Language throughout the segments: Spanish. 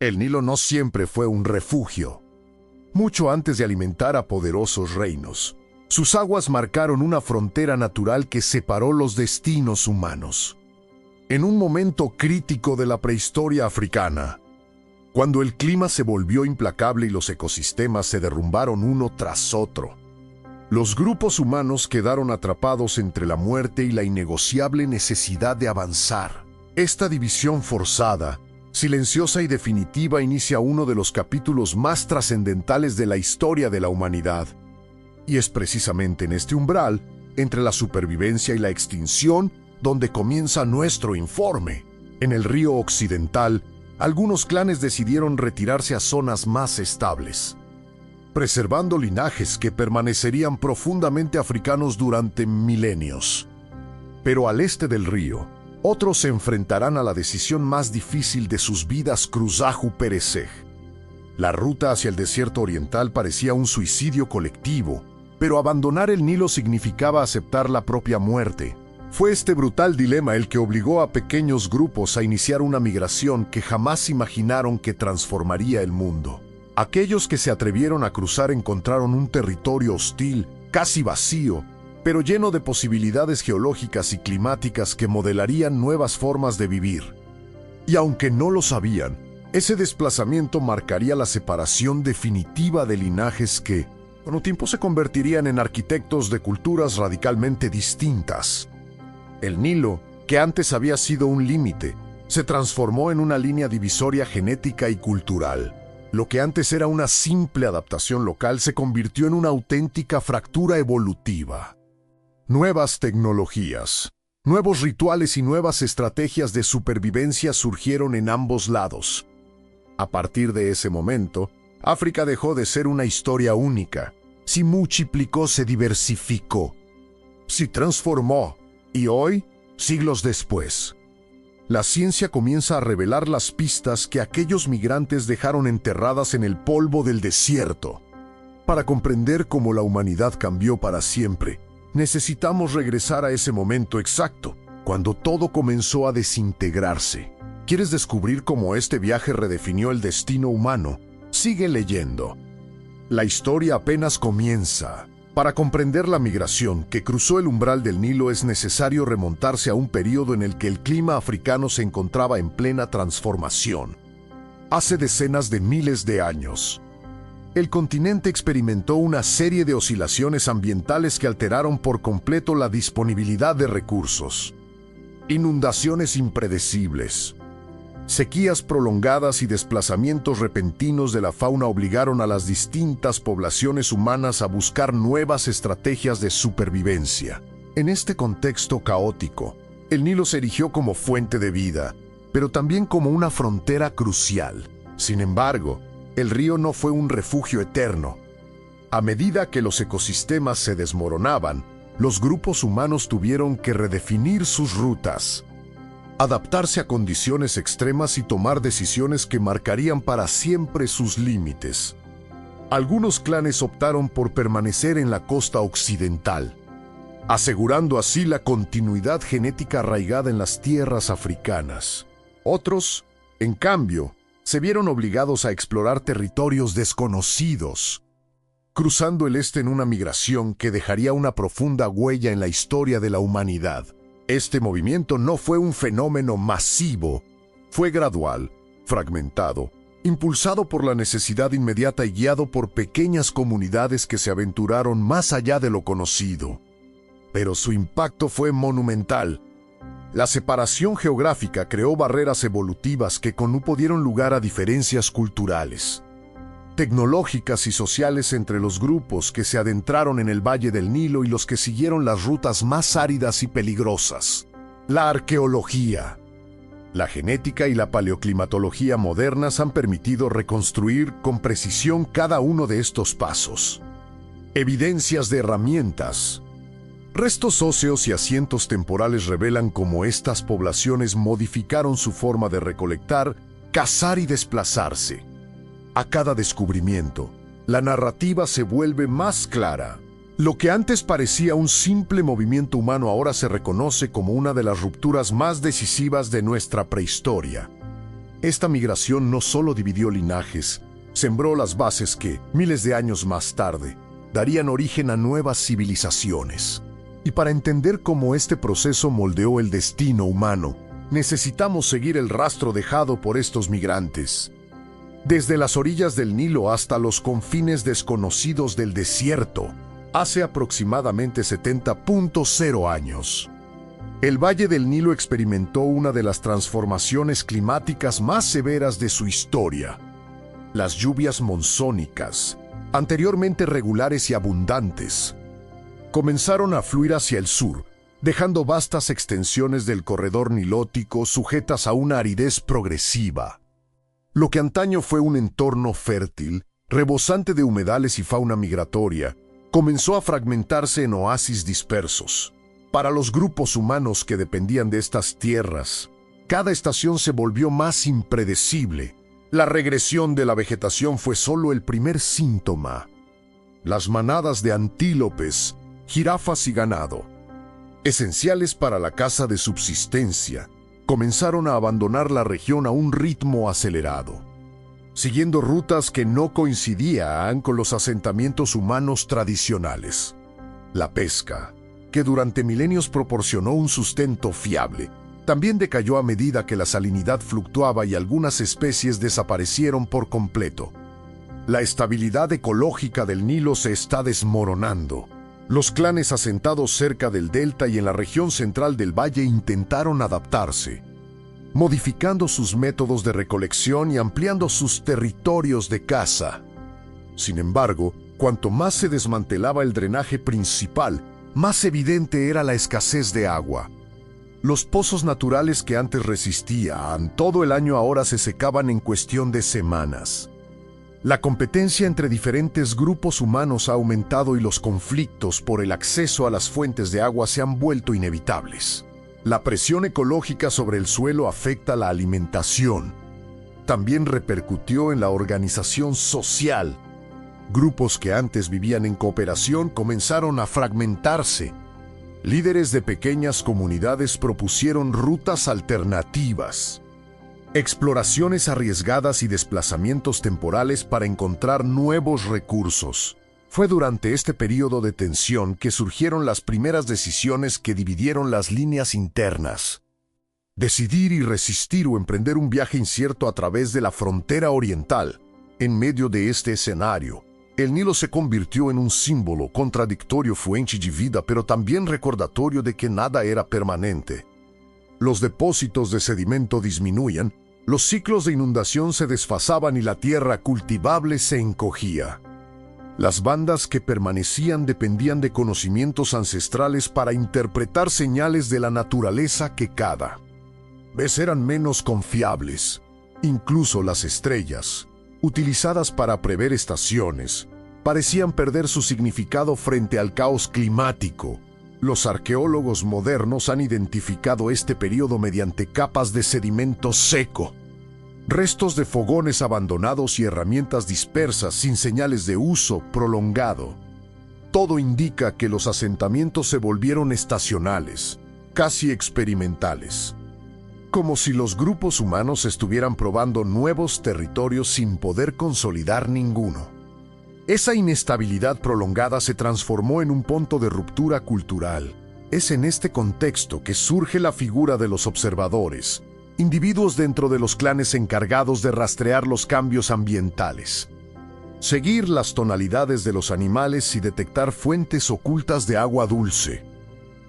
El Nilo no siempre fue un refugio. Mucho antes de alimentar a poderosos reinos, sus aguas marcaron una frontera natural que separó los destinos humanos. En un momento crítico de la prehistoria africana, cuando el clima se volvió implacable y los ecosistemas se derrumbaron uno tras otro, los grupos humanos quedaron atrapados entre la muerte y la innegociable necesidad de avanzar. Esta división forzada, silenciosa y definitiva, inicia uno de los capítulos más trascendentales de la historia de la humanidad. Y es precisamente en este umbral, entre la supervivencia y la extinción, donde comienza nuestro informe. En el río occidental, algunos clanes decidieron retirarse a zonas más estables, preservando linajes que permanecerían profundamente africanos durante milenios. Pero al este del río, otros se enfrentarán a la decisión más difícil de sus vidas: cruzar o perecer. La ruta hacia el desierto oriental parecía un suicidio colectivo, pero abandonar el Nilo significaba aceptar la propia muerte. Fue este brutal dilema el que obligó a pequeños grupos a iniciar una migración que jamás imaginaron que transformaría el mundo. Aquellos que se atrevieron a cruzar encontraron un territorio hostil, casi vacío, pero lleno de posibilidades geológicas y climáticas que modelarían nuevas formas de vivir. Y aunque no lo sabían, ese desplazamiento marcaría la separación definitiva de linajes que, con el tiempo, se convertirían en arquitectos de culturas radicalmente distintas. El Nilo, que antes había sido un límite, se transformó en una línea divisoria genética y cultural. Lo que antes era una simple adaptación local se convirtió en una auténtica fractura evolutiva. Nuevas tecnologías, nuevos rituales y nuevas estrategias de supervivencia surgieron en ambos lados. A partir de ese momento, África dejó de ser una historia única. Se multiplicó, se diversificó, se transformó, y hoy, siglos después, la ciencia comienza a revelar las pistas que aquellos migrantes dejaron enterradas en el polvo del desierto. Para comprender cómo la humanidad cambió para siempre, necesitamos regresar a ese momento exacto, cuando todo comenzó a desintegrarse. ¿Quieres descubrir cómo este viaje redefinió el destino humano? Sigue leyendo. La historia apenas comienza. Para comprender la migración que cruzó el umbral del Nilo es necesario remontarse a un periodo en el que el clima africano se encontraba en plena transformación. Hace decenas de miles de años, el continente experimentó una serie de oscilaciones ambientales que alteraron por completo la disponibilidad de recursos. Inundaciones impredecibles, sequías prolongadas y desplazamientos repentinos de la fauna obligaron a las distintas poblaciones humanas a buscar nuevas estrategias de supervivencia. En este contexto caótico, el Nilo se erigió como fuente de vida, pero también como una frontera crucial. Sin embargo, el río no fue un refugio eterno. A medida que los ecosistemas se desmoronaban, los grupos humanos tuvieron que redefinir sus rutas, adaptarse a condiciones extremas y tomar decisiones que marcarían para siempre sus límites. Algunos clanes optaron por permanecer en la costa occidental, asegurando así la continuidad genética arraigada en las tierras africanas. Otros, en cambio, se vieron obligados a explorar territorios desconocidos, cruzando el este en una migración que dejaría una profunda huella en la historia de la humanidad. Este movimiento no fue un fenómeno masivo, fue gradual, fragmentado, impulsado por la necesidad inmediata y guiado por pequeñas comunidades que se aventuraron más allá de lo conocido. Pero su impacto fue monumental. La separación geográfica creó barreras evolutivas que no dieron lugar a diferencias culturales, tecnológicas y sociales entre los grupos que se adentraron en el Valle del Nilo y los que siguieron las rutas más áridas y peligrosas. La arqueología, la genética y la paleoclimatología modernas han permitido reconstruir con precisión cada uno de estos pasos. Evidencias de herramientas, restos óseos y asientos temporales revelan cómo estas poblaciones modificaron su forma de recolectar, cazar y desplazarse. A cada descubrimiento, la narrativa se vuelve más clara. Lo que antes parecía un simple movimiento humano ahora se reconoce como una de las rupturas más decisivas de nuestra prehistoria. Esta migración no solo dividió linajes, sembró las bases que, miles de años más tarde, darían origen a nuevas civilizaciones. Y para entender cómo este proceso moldeó el destino humano, necesitamos seguir el rastro dejado por estos migrantes. Desde las orillas del Nilo hasta los confines desconocidos del desierto, hace aproximadamente 70.0 años. El Valle del Nilo experimentó una de las transformaciones climáticas más severas de su historia. Las lluvias monzónicas, anteriormente regulares y abundantes, comenzaron a fluir hacia el sur, dejando vastas extensiones del corredor nilótico sujetas a una aridez progresiva. Lo que antaño fue un entorno fértil, rebosante de humedales y fauna migratoria, comenzó a fragmentarse en oasis dispersos. Para los grupos humanos que dependían de estas tierras, cada estación se volvió más impredecible. La regresión de la vegetación fue solo el primer síntoma. Las manadas de antílopes, jirafas y ganado, esenciales para la caza de subsistencia, comenzaron a abandonar la región a un ritmo acelerado, siguiendo rutas que no coincidían con los asentamientos humanos tradicionales. La pesca, que durante milenios proporcionó un sustento fiable, también decayó a medida que la salinidad fluctuaba y algunas especies desaparecieron por completo. La estabilidad ecológica del Nilo se está desmoronando. Los clanes asentados cerca del delta y en la región central del valle intentaron adaptarse, modificando sus métodos de recolección y ampliando sus territorios de caza. Sin embargo, cuanto más se desmantelaba el drenaje principal, más evidente era la escasez de agua. Los pozos naturales que antes resistían todo el año ahora se secaban en cuestión de semanas. La competencia entre diferentes grupos humanos ha aumentado y los conflictos por el acceso a las fuentes de agua se han vuelto inevitables. La presión ecológica sobre el suelo afecta la alimentación. También repercutió en la organización social. Grupos que antes vivían en cooperación comenzaron a fragmentarse. Líderes de pequeñas comunidades propusieron rutas alternativas, exploraciones arriesgadas y desplazamientos temporales para encontrar nuevos recursos. Fue durante este periodo de tensión que surgieron las primeras decisiones que dividieron las líneas internas. Decidir y resistir o emprender un viaje incierto a través de la frontera oriental. En medio de este escenario, el Nilo se convirtió en un símbolo contradictorio, fuente de vida, pero también recordatorio de que nada era permanente. Los depósitos de sedimento disminuían, los ciclos de inundación se desfasaban y la tierra cultivable se encogía. Las bandas que permanecían dependían de conocimientos ancestrales para interpretar señales de la naturaleza que cada vez eran menos confiables. Incluso las estrellas, utilizadas para prever estaciones, parecían perder su significado frente al caos climático. Los arqueólogos modernos han identificado este periodo mediante capas de sedimento seco, restos de fogones abandonados y herramientas dispersas sin señales de uso prolongado. Todo indica que los asentamientos se volvieron estacionales, casi experimentales, como si los grupos humanos estuvieran probando nuevos territorios sin poder consolidar ninguno. Esa inestabilidad prolongada se transformó en un punto de ruptura cultural. Es en este contexto que surge la figura de los observadores, individuos dentro de los clanes encargados de rastrear los cambios ambientales, seguir las tonalidades de los animales y detectar fuentes ocultas de agua dulce.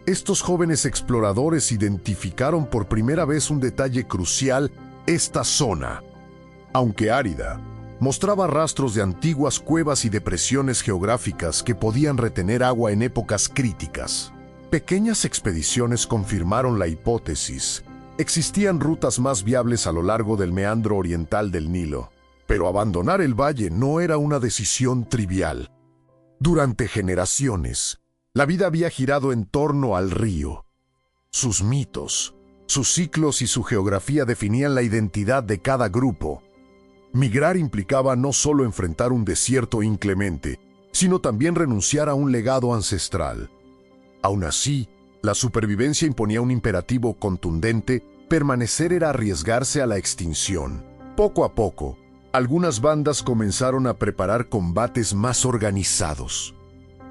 Estos jóvenes exploradores identificaron por primera vez un detalle crucial: esta zona, aunque árida, mostraba rastros de antiguas cuevas y depresiones geográficas que podían retener agua en épocas críticas. Pequeñas expediciones confirmaron la hipótesis. Existían rutas más viables a lo largo del meandro oriental del Nilo, pero abandonar el valle no era una decisión trivial. Durante generaciones, la vida había girado en torno al río. Sus mitos, sus ciclos y su geografía definían la identidad de cada grupo. Migrar implicaba no solo enfrentar un desierto inclemente, sino también renunciar a un legado ancestral. Aún así, la supervivencia imponía un imperativo contundente: permanecer era arriesgarse a la extinción. Poco a poco, algunas bandas comenzaron a preparar combates más organizados.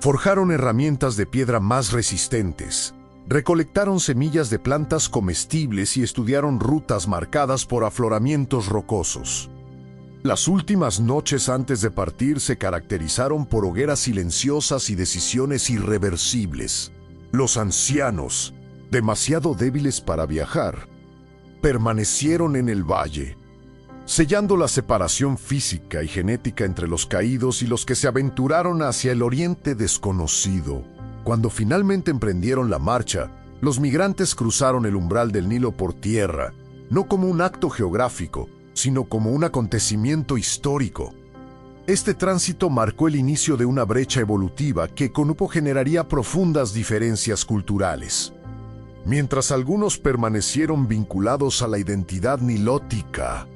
Forjaron herramientas de piedra más resistentes, recolectaron semillas de plantas comestibles y estudiaron rutas marcadas por afloramientos rocosos. Las últimas noches antes de partir se caracterizaron por hogueras silenciosas y decisiones irreversibles. Los ancianos, demasiado débiles para viajar, permanecieron en el valle, sellando la separación física y genética entre los caídos y los que se aventuraron hacia el oriente desconocido. Cuando finalmente emprendieron la marcha, los migrantes cruzaron el umbral del Nilo por tierra, no como un acto geográfico, sino como un acontecimiento histórico. Este tránsito marcó el inicio de una brecha evolutiva que con tiempo generaría profundas diferencias culturales. Mientras algunos permanecieron vinculados a la identidad nilótica,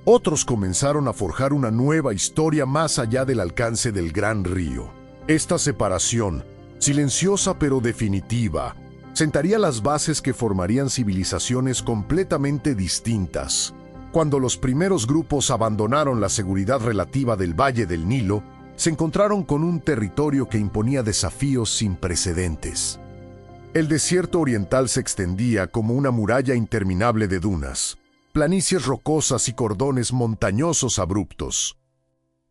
otros comenzaron a forjar una nueva historia más allá del alcance del gran río. Esta separación, silenciosa pero definitiva, sentaría las bases que formarían civilizaciones completamente distintas. Cuando los primeros grupos abandonaron la seguridad relativa del Valle del Nilo, se encontraron con un territorio que imponía desafíos sin precedentes. El desierto oriental se extendía como una muralla interminable de dunas, planicies rocosas y cordones montañosos abruptos.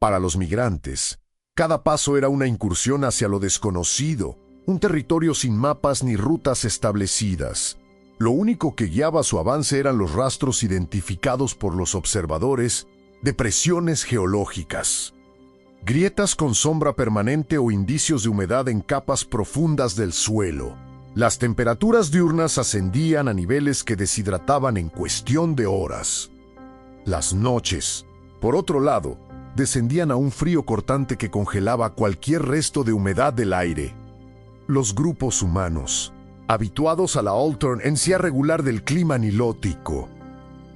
Para los migrantes, cada paso era una incursión hacia lo desconocido, un territorio sin mapas ni rutas establecidas. Lo único que guiaba su avance eran los rastros identificados por los observadores de presiones geológicas, grietas con sombra permanente o indicios de humedad en capas profundas del suelo. Las temperaturas diurnas ascendían a niveles que deshidrataban en cuestión de horas. Las noches, por otro lado, descendían a un frío cortante que congelaba cualquier resto de humedad del aire. Los grupos humanos, habituados a la alternancia regular del clima nilótico,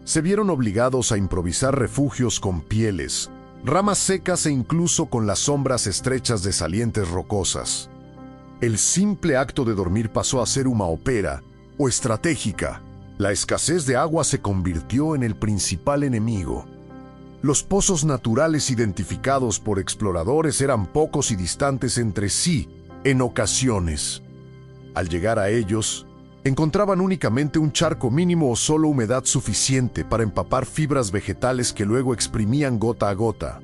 se vieron obligados a improvisar refugios con pieles, ramas secas e incluso con las sombras estrechas de salientes rocosas. El simple acto de dormir pasó a ser una ópera o estratégica. La escasez de agua se convirtió en el principal enemigo. Los pozos naturales identificados por exploradores eran pocos y distantes entre sí en ocasiones. Al llegar a ellos, encontraban únicamente un charco mínimo o solo humedad suficiente para empapar fibras vegetales que luego exprimían gota a gota.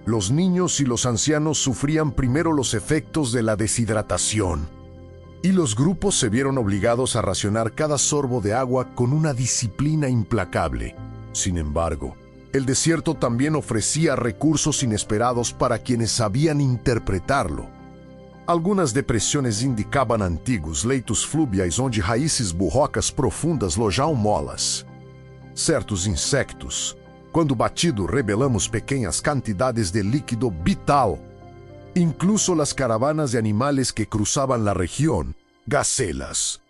Los niños y los ancianos sufrían primero los efectos de la deshidratación, y los grupos se vieron obligados a racionar cada sorbo de agua con una disciplina implacable. Sin embargo, el desierto también ofrecía recursos inesperados para quienes sabían interpretarlo. Algunas depressões indicaban antiguos leitos fluviais onde raízes burrocas profundas lojavam molas. Certos insectos, quando batido, revelamos pequeñas cantidades de líquido vital. Incluso las caravanas de animales que cruzaban la región, gacelas,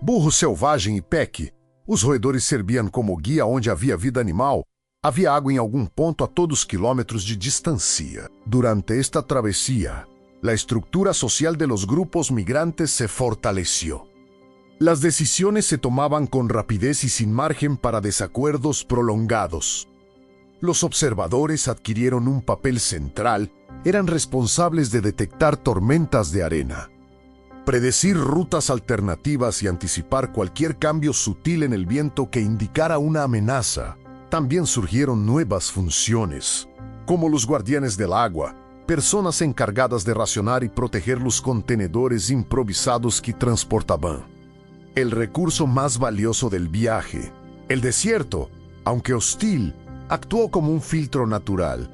burro selvagem e peque, os roedores serviam como guia onde havia vida animal. Havia água em algum ponto a todos quilômetros de distância. Durante esta travesía, la estructura social de los grupos migrantes se fortaleció. Las decisiones se tomaban con rapidez y sin margen para desacuerdos prolongados. Los observadores adquirieron un papel central, eran responsables de detectar tormentas de arena, predecir rutas alternativas y anticipar cualquier cambio sutil en el viento que indicara una amenaza. También surgieron nuevas funciones, como los guardianes del agua, personas encargadas de racionar y proteger los contenedores improvisados que transportaban el recurso más valioso del viaje. El desierto, aunque hostil, actuó como un filtro natural.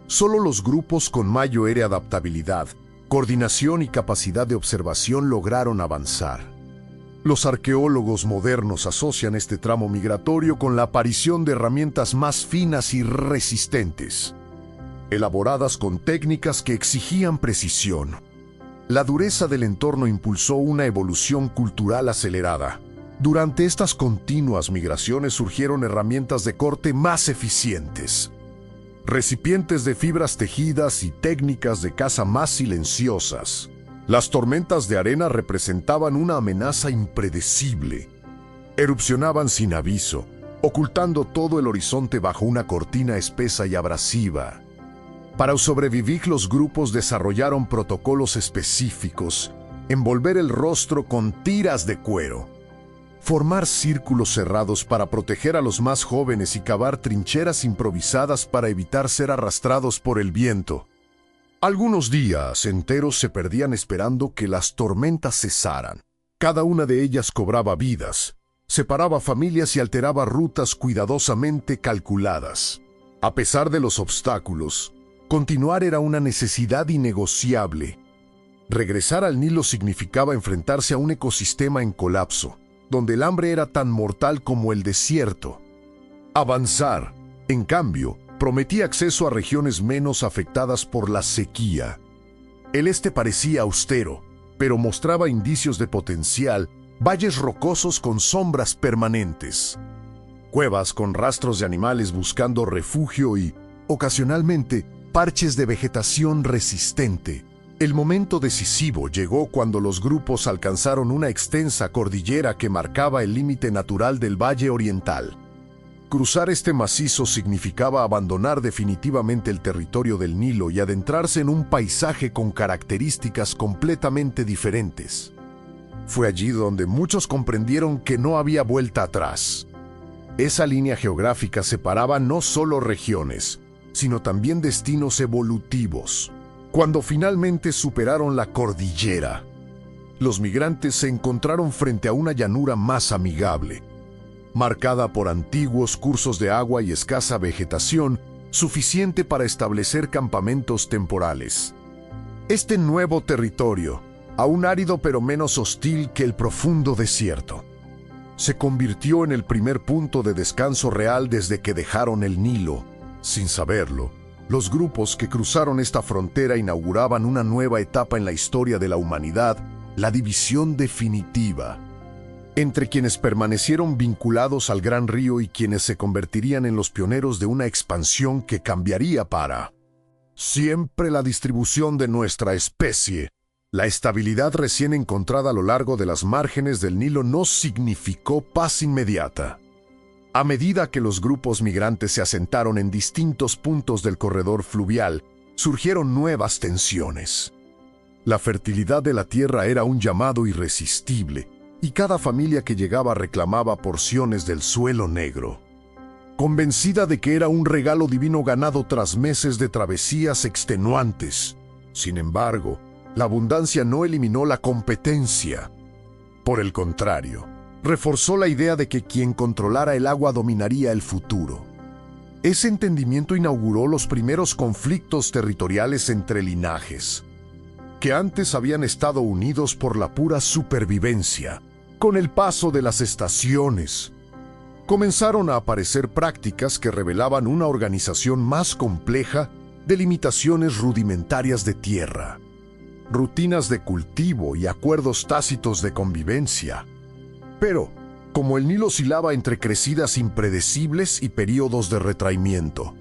Solo los grupos con mayor adaptabilidad, coordinación y capacidad de observación lograron avanzar. Los arqueólogos modernos asocian este tramo migratorio con la aparición de herramientas más finas y resistentes, elaboradas con técnicas que exigían precisión. La dureza del entorno impulsó una evolución cultural acelerada. Durante estas continuas migraciones surgieron herramientas de corte más eficientes, recipientes de fibras tejidas y técnicas de caza más silenciosas. Las tormentas de arena representaban una amenaza impredecible. Erupcionaban sin aviso, ocultando todo el horizonte bajo una cortina espesa y abrasiva. Para sobrevivir, los grupos desarrollaron protocolos específicos: envolver el rostro con tiras de cuero, formar círculos cerrados para proteger a los más jóvenes y cavar trincheras improvisadas para evitar ser arrastrados por el viento. Algunos días enteros se perdían esperando que las tormentas cesaran. Cada una de ellas cobraba vidas, separaba familias y alteraba rutas cuidadosamente calculadas. A pesar de los obstáculos, continuar era una necesidad innegociable. Regresar al Nilo significaba enfrentarse a un ecosistema en colapso, donde el hambre era tan mortal como el desierto. Avanzar, en cambio, prometía acceso a regiones menos afectadas por la sequía. El este parecía austero, pero mostraba indicios de potencial: valles rocosos con sombras permanentes, cuevas con rastros de animales buscando refugio y, ocasionalmente, parches de vegetación resistente. El momento decisivo llegó cuando los grupos alcanzaron una extensa cordillera que marcaba el límite natural del Valle Oriental. Cruzar este macizo significaba abandonar definitivamente el territorio del Nilo y adentrarse en un paisaje con características completamente diferentes. Fue allí donde muchos comprendieron que no había vuelta atrás. Esa línea geográfica separaba no solo regiones, sino también destinos evolutivos. Cuando finalmente superaron la cordillera, los migrantes se encontraron frente a una llanura más amigable, marcada por antiguos cursos de agua y escasa vegetación, suficiente para establecer campamentos temporales. Este nuevo territorio, aún árido pero menos hostil que el profundo desierto, se convirtió en el primer punto de descanso real desde que dejaron el Nilo. Sin saberlo, los grupos que cruzaron esta frontera inauguraban una nueva etapa en la historia de la humanidad: la división definitiva entre quienes permanecieron vinculados al gran río y quienes se convertirían en los pioneros de una expansión que cambiaría para siempre la distribución de nuestra especie. La estabilidad recién encontrada a lo largo de las márgenes del Nilo no significó paz inmediata. A medida que los grupos migrantes se asentaron en distintos puntos del corredor fluvial, surgieron nuevas tensiones. La fertilidad de la tierra era un llamado irresistible, y cada familia que llegaba reclamaba porciones del suelo negro. Convencida de que era un regalo divino ganado tras meses de travesías extenuantes. Sin embargo, la abundancia no eliminó la competencia. Por el contrario, reforzó la idea de que quien controlara el agua dominaría el futuro. Ese entendimiento inauguró los primeros conflictos territoriales entre linajes, que antes habían estado unidos por la pura supervivencia. Con el paso de las estaciones, comenzaron a aparecer prácticas que revelaban una organización más compleja de limitaciones rudimentarias de tierra, rutinas de cultivo y acuerdos tácitos de convivencia. Pero, como el Nilo oscilaba entre crecidas impredecibles y períodos de retraimiento,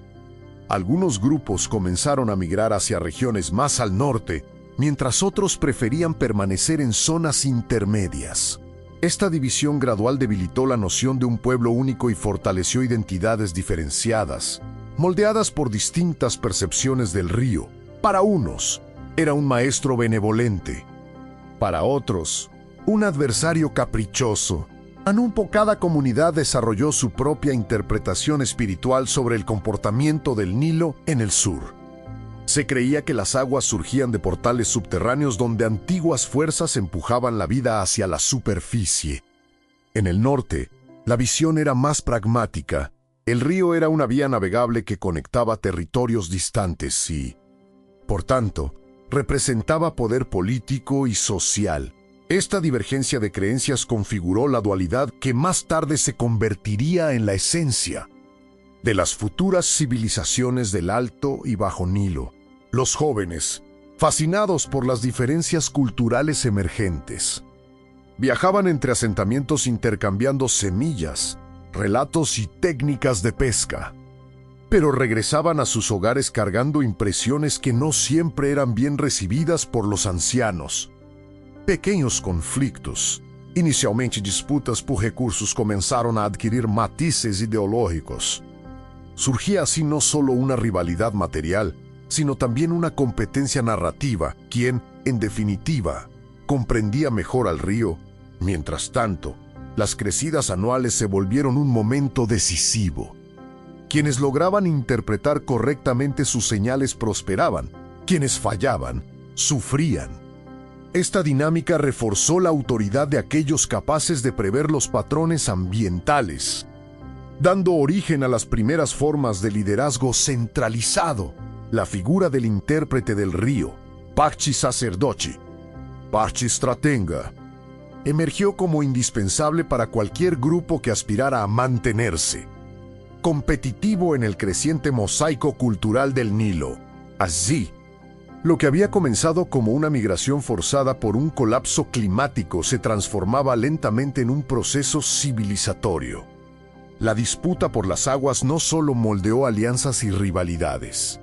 algunos grupos comenzaron a migrar hacia regiones más al norte, mientras otros preferían permanecer en zonas intermedias. Esta división gradual debilitó la noción de un pueblo único y fortaleció identidades diferenciadas, moldeadas por distintas percepciones del río. Para unos, era un maestro benevolente. Para otros, un adversario caprichoso. Anunpo, cada comunidad desarrolló su propia interpretación espiritual sobre el comportamiento del Nilo en el sur. Se creía que las aguas surgían de portales subterráneos donde antiguas fuerzas empujaban la vida hacia la superficie. En el norte, la visión era más pragmática. El río era una vía navegable que conectaba territorios distantes y, por tanto, representaba poder político y social. Esta divergencia de creencias configuró la dualidad que más tarde se convertiría en la esencia de las futuras civilizaciones del Alto y Bajo Nilo. Los jóvenes, fascinados por las diferencias culturales emergentes, viajaban entre asentamientos intercambiando semillas, relatos y técnicas de pesca, pero regresaban a sus hogares cargando impresiones que no siempre eran bien recibidas por los ancianos. Pequeños conflictos, Inicialmente, disputas por recursos comenzaron a adquirir matices ideológicos. Surgía así no solo una rivalidad material, sino también una competencia narrativa, quien, en definitiva, comprendía mejor al río. Mientras tanto, las crecidas anuales se volvieron un momento decisivo. Quienes lograban interpretar correctamente sus señales prosperaban, quienes fallaban, sufrían. Esta dinámica reforzó la autoridad de aquellos capaces de prever los patrones ambientales, dando origen a las primeras formas de liderazgo centralizado. La figura del intérprete del río, Pachi Sacerdote, Pachi Stratenga, emergió como indispensable para cualquier grupo que aspirara a mantenerse competitivo en el creciente mosaico cultural del Nilo. Así, lo que había comenzado como una migración forzada por un colapso climático se transformaba lentamente en un proceso civilizatorio. La disputa por las aguas no solo moldeó alianzas y rivalidades,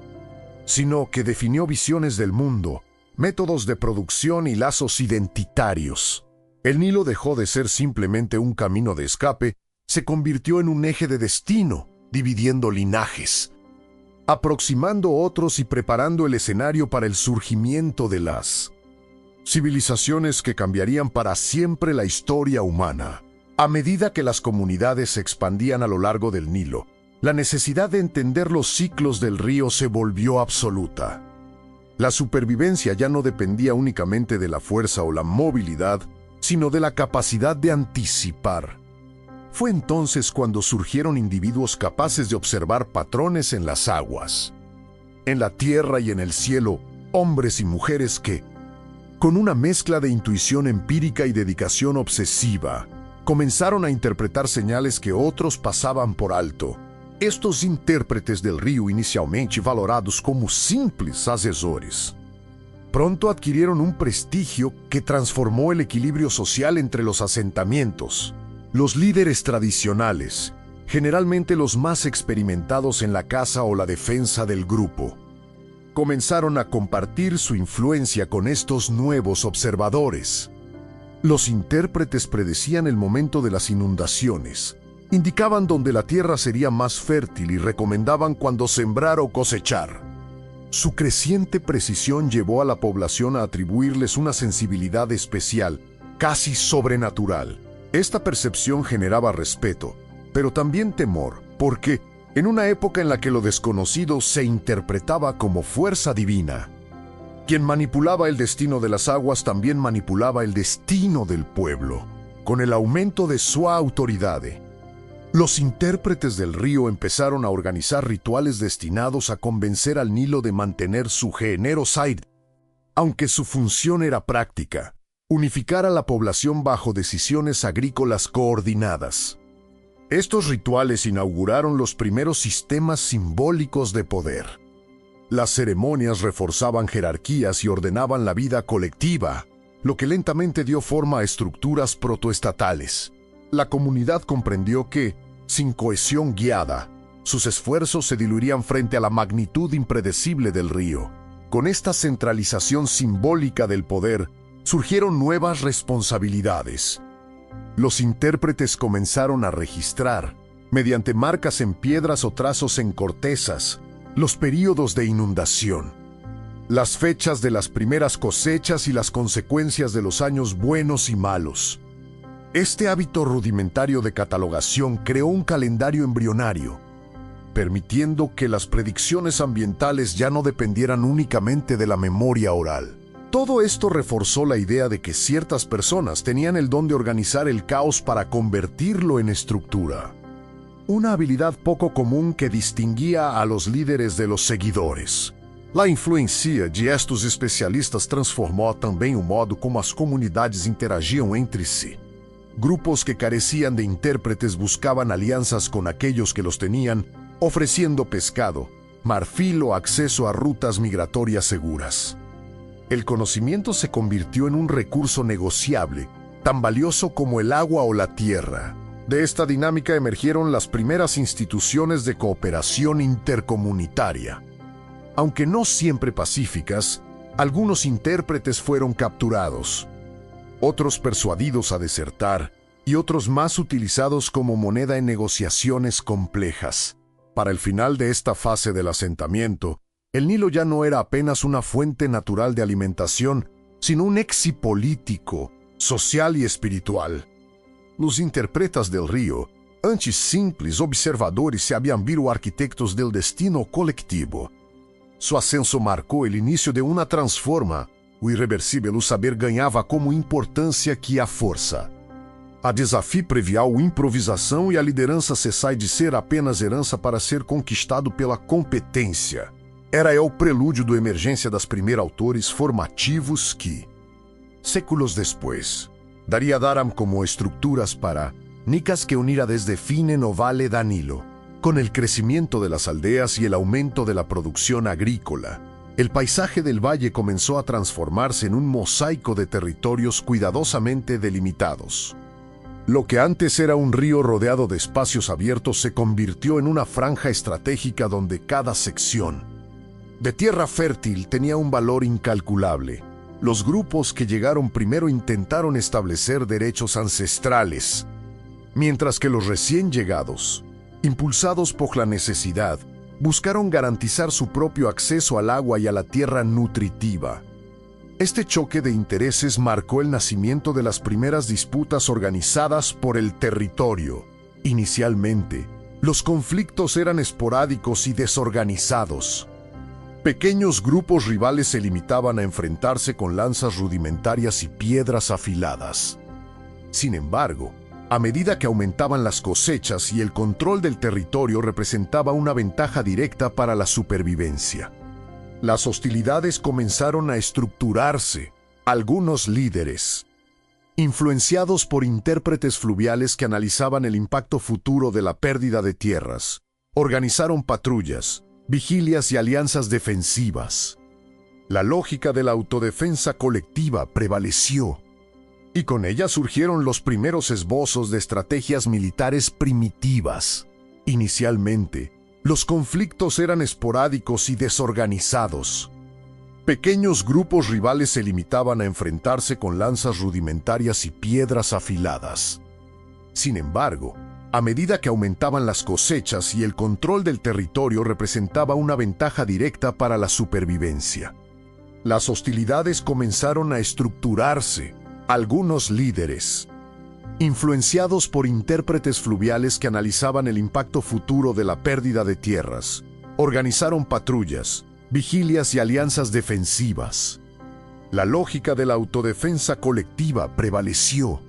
sino que definió visiones del mundo, métodos de producción y lazos identitarios. El Nilo dejó de ser simplemente un camino de escape, se convirtió en un eje de destino, dividiendo linajes, aproximando otros y preparando el escenario para el surgimiento de las civilizaciones que cambiarían para siempre la historia humana. A medida que las comunidades se expandían a lo largo del Nilo, la necesidad de entender los ciclos del río se volvió absoluta. La supervivencia ya no dependía únicamente de la fuerza o la movilidad, sino de la capacidad de anticipar. Fue entonces cuando surgieron individuos capaces de observar patrones en las aguas, en la tierra y en el cielo, hombres y mujeres que, con una mezcla de intuición empírica y dedicación obsesiva, comenzaron a interpretar señales que otros pasaban por alto. Estos intérpretes del río, inicialmente valorados como simples asesores, pronto adquirieron un prestigio que transformó el equilibrio social entre los asentamientos. Los líderes tradicionales, generalmente los más experimentados en la caza o la defensa del grupo, comenzaron a compartir su influencia con estos nuevos observadores. Los intérpretes predecían el momento de las inundaciones, indicaban dónde la tierra sería más fértil y recomendaban cuándo sembrar o cosechar. Su creciente precisión llevó a la población a atribuirles una sensibilidad especial, casi sobrenatural. Esta percepción generaba respeto, pero también temor, porque, en una época en la que lo desconocido se interpretaba como fuerza divina, quien manipulaba el destino de las aguas también manipulaba el destino del pueblo. Con el aumento de su autoridad, los intérpretes del río empezaron a organizar rituales destinados a convencer al Nilo de mantener su generosidad. Aunque su función era práctica, unificar a la población bajo decisiones agrícolas coordinadas. Estos rituales inauguraron los primeros sistemas simbólicos de poder. Las ceremonias reforzaban jerarquías y ordenaban la vida colectiva, lo que lentamente dio forma a estructuras protoestatales. La comunidad comprendió que, sin cohesión guiada, sus esfuerzos se diluirían frente a la magnitud impredecible del río. Con esta centralización simbólica del poder, surgieron nuevas responsabilidades. Los intérpretes comenzaron a registrar, mediante marcas en piedras o trazos en cortezas, los períodos de inundación, las fechas de las primeras cosechas y las consecuencias de los años buenos y malos. Este hábito rudimentario de catalogación creó un calendario embrionario, permitiendo que las predicciones ambientales ya no dependieran únicamente de la memoria oral. Todo esto reforzó la idea de que ciertas personas tenían el don de organizar el caos para convertirlo en estructura. Una habilidad poco común que distinguía a los líderes de los seguidores. La influência de estes especialistas transformou também o modo como as comunidades interagiam entre si. Grupos que carecían de intérpretes buscaban alianzas con aquellos que los tenían, ofreciendo pescado, marfil o acceso a rutas migratorias seguras. El conocimiento se convirtió en un recurso negociable, tan valioso como el agua o la tierra. De esta dinámica emergieron las primeras instituciones de cooperación intercomunitaria. Aunque no siempre pacíficas, algunos intérpretes fueron capturados. otros persuadidos a desertar y otros más utilizados como moneda en negociaciones complejas. Para el final de esta fase del asentamiento, el Nilo ya no era apenas una fuente natural de alimentación, sino un éxito político, social y espiritual. Los interpretas del río, antes simples observadores, se habían visto arquitectos del destino colectivo. Su ascenso marcou o início de uma transforma. O irreversível saber ganhava como importância que a força. A desafio previal, improvisação e a liderança cessai de ser apenas herança para ser conquistado pela competência. Era o prelúdio da emergência das primeiros autores formativos que, séculos depois, daria Daram como estruturas para nicas que unira desde Fine no Vale da Nilo. Con el crecimiento de las aldeas y el aumento de la producción agrícola, el paisaje del valle comenzó a transformarse en un mosaico de territorios cuidadosamente delimitados. Lo que antes era un río rodeado de espacios abiertos se convirtió en una franja estratégica donde cada sección de tierra fértil tenía un valor incalculable. Los grupos que llegaron primero intentaron establecer derechos ancestrales, mientras que los recién llegados, impulsados por la necesidad, buscaron garantizar su propio acceso al agua y a la tierra nutritiva. Este choque de intereses marcó el nacimiento de las primeras disputas organizadas por el territorio. Inicialmente, los conflictos eran esporádicos y desorganizados. Pequeños grupos rivales se limitaban a enfrentarse con lanzas rudimentarias y piedras afiladas. Sin embargo, a medida que aumentaban las cosechas y el control del territorio representaba una ventaja directa para la supervivencia. Las hostilidades comenzaron a estructurarse. Algunos líderes, influenciados por intérpretes fluviales que analizaban el impacto futuro de la pérdida de tierras, organizaron patrullas, vigilias y alianzas defensivas. La lógica de la autodefensa colectiva prevaleció, y con ella surgieron los primeros esbozos de estrategias militares primitivas. Inicialmente, los conflictos eran esporádicos y desorganizados. Pequeños grupos rivales se limitaban a enfrentarse con lanzas rudimentarias y piedras afiladas. Sin embargo, a medida que aumentaban las cosechas y el control del territorio representaba una ventaja directa para la supervivencia. Las hostilidades comenzaron a estructurarse. Algunos líderes, influenciados por intérpretes fluviales que analizaban el impacto futuro de la pérdida de tierras, organizaron patrullas, vigilias y alianzas defensivas. La lógica de la autodefensa colectiva prevaleció,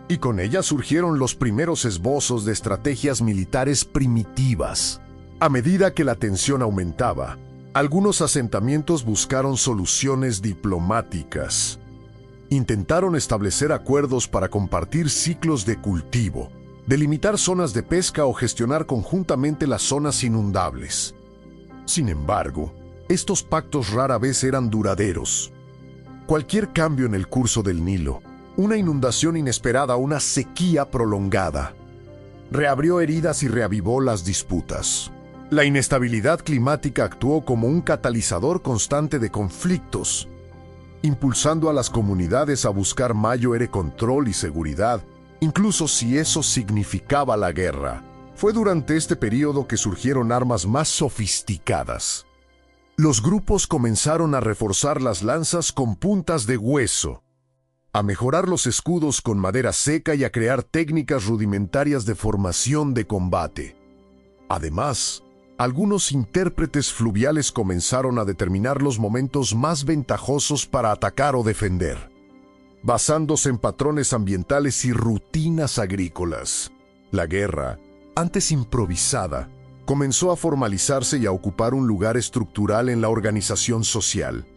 y con ella surgieron los primeros esbozos de estrategias militares primitivas. A medida que la tensión aumentaba, algunos asentamientos buscaron soluciones diplomáticas. Intentaron establecer acuerdos para compartir ciclos de cultivo, delimitar zonas de pesca o gestionar conjuntamente las zonas inundables. Sin embargo, estos pactos rara vez eran duraderos. Cualquier cambio en el curso del Nilo, una inundación inesperada, una sequía prolongada, reabrió heridas y reavivó las disputas. La inestabilidad climática actuó como un catalizador constante de conflictos, impulsando a las comunidades a buscar mayor control y seguridad, incluso si eso significaba la guerra. Fue durante este periodo que surgieron armas más sofisticadas. Los grupos comenzaron a reforzar las lanzas con puntas de hueso, a mejorar los escudos con madera seca y a crear técnicas rudimentarias de formación de combate. Además, algunos intérpretes fluviales comenzaron a determinar los momentos más ventajosos para atacar o defender, basándose en patrones ambientales y rutinas agrícolas. La guerra, antes improvisada, comenzó a formalizarse y a ocupar un lugar estructural en la organización social.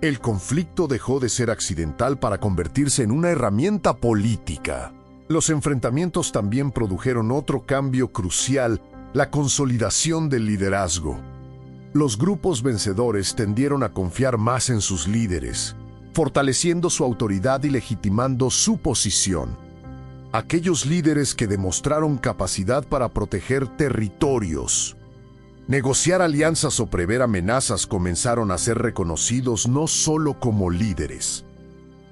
El conflicto dejó de ser accidental para convertirse en una herramienta política. Los enfrentamientos también produjeron otro cambio crucial: la consolidación del liderazgo. Los grupos vencedores tendieron a confiar más en sus líderes, fortaleciendo su autoridad y legitimando su posición. Aquellos líderes que demostraron capacidad para proteger territorios, negociar alianzas o prever amenazas comenzaron a ser reconocidos no solo como líderes,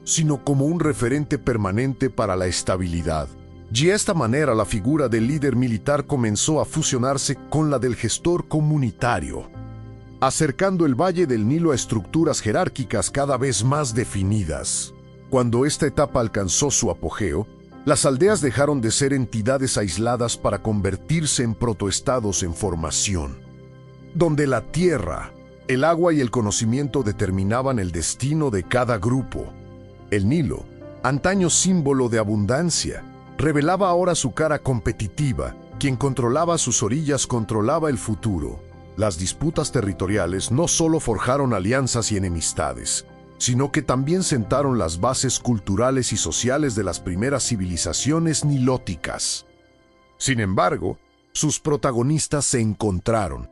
sino como un referente permanente para la estabilidad. Y de esta manera la figura del líder militar comenzó a fusionarse con la del gestor comunitario, acercando el Valle del Nilo a estructuras jerárquicas cada vez más definidas. Cuando esta etapa alcanzó su apogeo, las aldeas dejaron de ser entidades aisladas para convertirse en protoestados en formación, donde la tierra, el agua y el conocimiento determinaban el destino de cada grupo. El Nilo, antaño símbolo de abundancia, revelaba ahora su cara competitiva. Quien controlaba sus orillas controlaba el futuro. Las disputas territoriales no solo forjaron alianzas y enemistades, sino que también sentaron las bases culturales y sociales de las primeras civilizaciones nilóticas. Sin embargo, sus protagonistas se encontraron,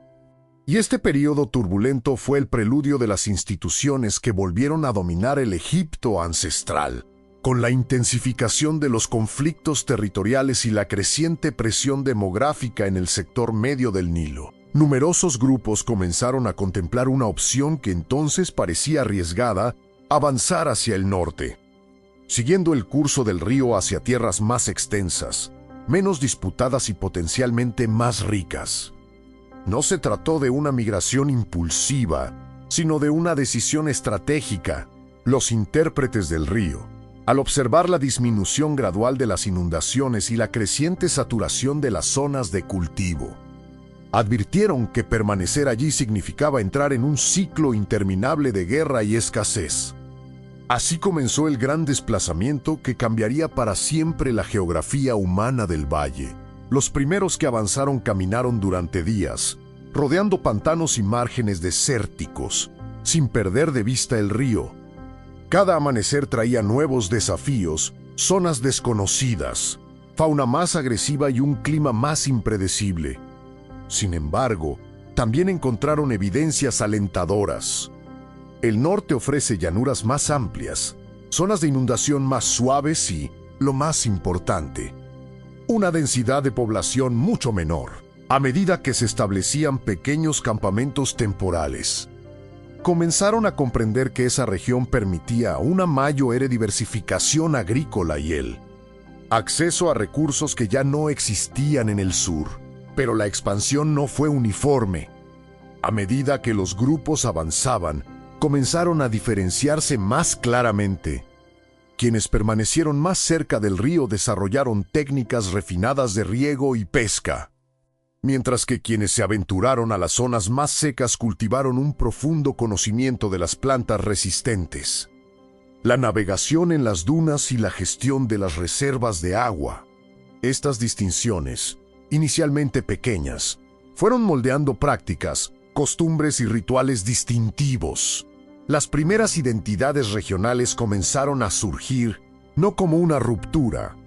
y este periodo turbulento fue el preludio de las instituciones que volvieron a dominar el Egipto ancestral. Con la intensificación de los conflictos territoriales y la creciente presión demográfica en el sector medio del Nilo, numerosos grupos comenzaron a contemplar una opción que entonces parecía arriesgada: avanzar hacia el norte, siguiendo el curso del río hacia tierras más extensas, menos disputadas y potencialmente más ricas. No se trató de una migración impulsiva, sino de una decisión estratégica. Los intérpretes del río, al observar la disminución gradual de las inundaciones y la creciente saturación de las zonas de cultivo, advirtieron que permanecer allí significaba entrar en un ciclo interminable de guerra y escasez. Así comenzó el gran desplazamiento que cambiaría para siempre la geografía humana del valle. Los primeros que avanzaron caminaron durante días, rodeando pantanos y márgenes desérticos, sin perder de vista el río. Cada amanecer traía nuevos desafíos, zonas desconocidas, fauna más agresiva y un clima más impredecible. Sin embargo, también encontraron evidencias alentadoras. El norte ofrece llanuras más amplias, zonas de inundación más suaves y, lo más importante, una densidad de población mucho menor, a medida que se establecían pequeños campamentos temporales. Comenzaron a comprender que esa región permitía una mayor diversificación agrícola y el acceso a recursos que ya no existían en el sur. Pero la expansión no fue uniforme. A medida que los grupos avanzaban, comenzaron a diferenciarse más claramente. Quienes permanecieron más cerca del río desarrollaron técnicas refinadas de riego y pesca, mientras que quienes se aventuraron a las zonas más secas cultivaron un profundo conocimiento de las plantas resistentes, la navegación en las dunas y la gestión de las reservas de agua. Estas distinciones, inicialmente pequeñas, fueron moldeando prácticas, costumbres y rituales distintivos. Las primeras identidades regionales comenzaron a surgir no como una ruptura,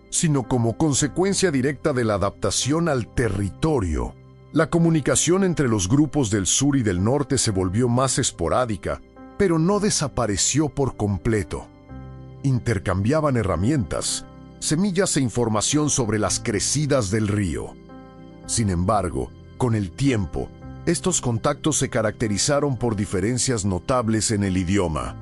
sino como consecuencia directa de la adaptación al territorio. La comunicación entre los grupos del sur y del norte se volvió más esporádica, pero no desapareció por completo. Intercambiaban herramientas, semillas e información sobre las crecidas del río. Sin embargo, con el tiempo, estos contactos se caracterizaron por diferencias notables en el idioma,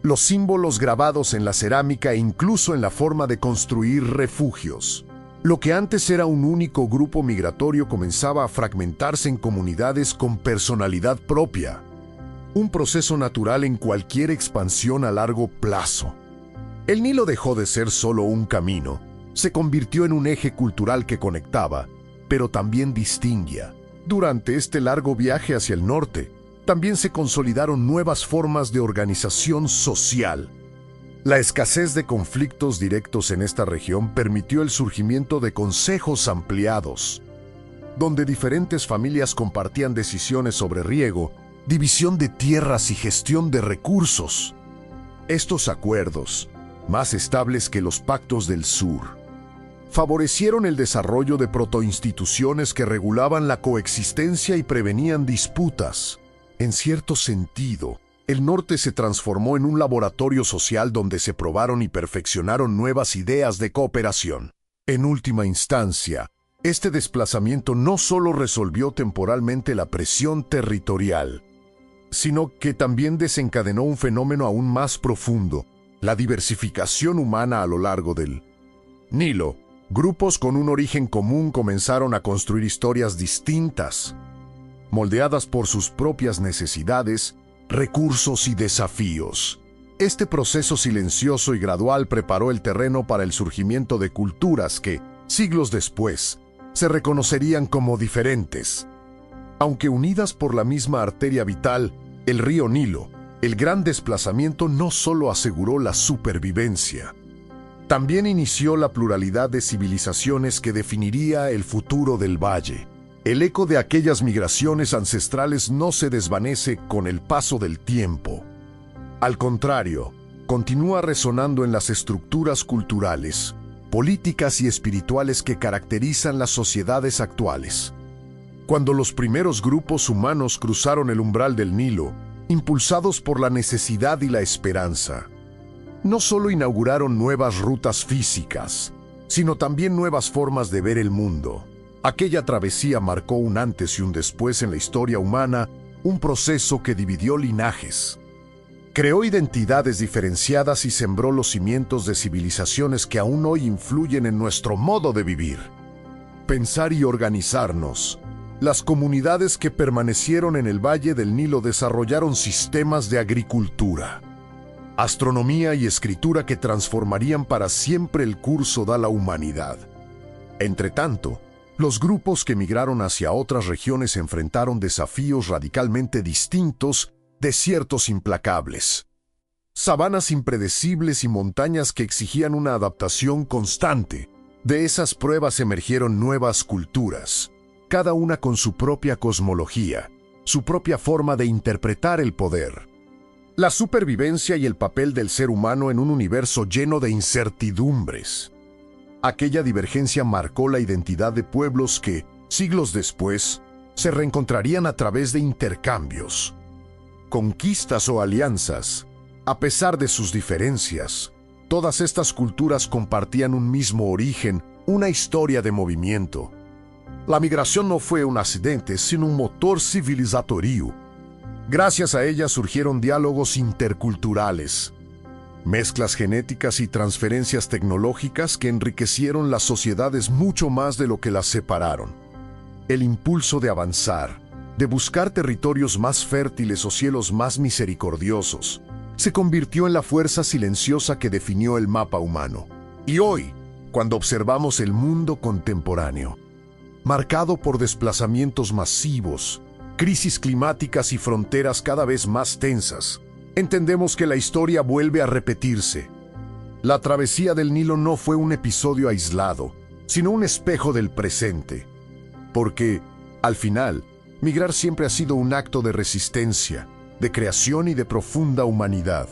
los símbolos grabados en la cerámica e incluso en la forma de construir refugios. Lo que antes era un único grupo migratorio comenzaba a fragmentarse en comunidades con personalidad propia, un proceso natural en cualquier expansión a largo plazo. El Nilo dejó de ser solo un camino, se convirtió en un eje cultural que conectaba, pero también distinguía. Durante este largo viaje hacia el norte, también se consolidaron nuevas formas de organización social. La escasez de conflictos directos en esta región permitió el surgimiento de consejos ampliados, donde diferentes familias compartían decisiones sobre riego, división de tierras y gestión de recursos. Estos acuerdos, más estables que los pactos del sur, favorecieron el desarrollo de protoinstituciones que regulaban la coexistencia y prevenían disputas. En cierto sentido, el norte se transformó en un laboratorio social donde se probaron y perfeccionaron nuevas ideas de cooperación. En última instancia, este desplazamiento no solo resolvió temporalmente la presión territorial, sino que también desencadenó un fenómeno aún más profundo: la diversificación humana a lo largo del Nilo. Grupos con un origen común comenzaron a construir historias distintas, moldeadas por sus propias necesidades, recursos y desafíos. Este proceso silencioso y gradual preparó el terreno para el surgimiento de culturas que, siglos después, se reconocerían como diferentes. Aunque unidas por la misma arteria vital, el río Nilo, el gran desplazamiento no solo aseguró la supervivencia, también inició la pluralidad de civilizaciones que definiría el futuro del valle. El eco de aquellas migraciones ancestrales no se desvanece con el paso del tiempo. Al contrario, continúa resonando en las estructuras culturales, políticas y espirituales que caracterizan las sociedades actuales. Cuando los primeros grupos humanos cruzaron el umbral del Nilo, impulsados por la necesidad y la esperanza, no solo inauguraron nuevas rutas físicas, sino también nuevas formas de ver el mundo. Aquella travesía marcó un antes y un después en la historia humana, un proceso que dividió linajes, creó identidades diferenciadas y sembró los cimientos de civilizaciones que aún hoy influyen en nuestro modo de vivir, pensar y organizarnos. Las comunidades que permanecieron en el Valle del Nilo desarrollaron sistemas de agricultura, astronomía y escritura que transformarían para siempre el curso de la humanidad. Entretanto, los grupos que migraron hacia otras regiones enfrentaron desafíos radicalmente distintos, desiertos implacables, sabanas impredecibles y montañas que exigían una adaptación constante. De esas pruebas emergieron nuevas culturas, cada una con su propia cosmología, su propia forma de interpretar el poder, la supervivencia y el papel del ser humano en un universo lleno de incertidumbres. Aquella divergencia marcó la identidad de pueblos que, siglos después, se reencontrarían a través de intercambios, conquistas o alianzas. A pesar de sus diferencias, todas estas culturas compartían un mismo origen, una historia de movimiento. La migración no fue un accidente, sino un motor civilizatorio. Gracias a ella surgieron diálogos interculturales, mezclas genéticas y transferencias tecnológicas que enriquecieron las sociedades mucho más de lo que las separaron. El impulso de avanzar, de buscar territorios más fértiles o cielos más misericordiosos, se convirtió en la fuerza silenciosa que definió el mapa humano. Y hoy, cuando observamos el mundo contemporáneo, marcado por desplazamientos masivos, crisis climáticas y fronteras cada vez más tensas, entendemos que la historia vuelve a repetirse. La travesía del Nilo no fue un episodio aislado, sino un espejo del presente. Porque, al final, migrar siempre ha sido un acto de resistencia, de creación y de profunda humanidad.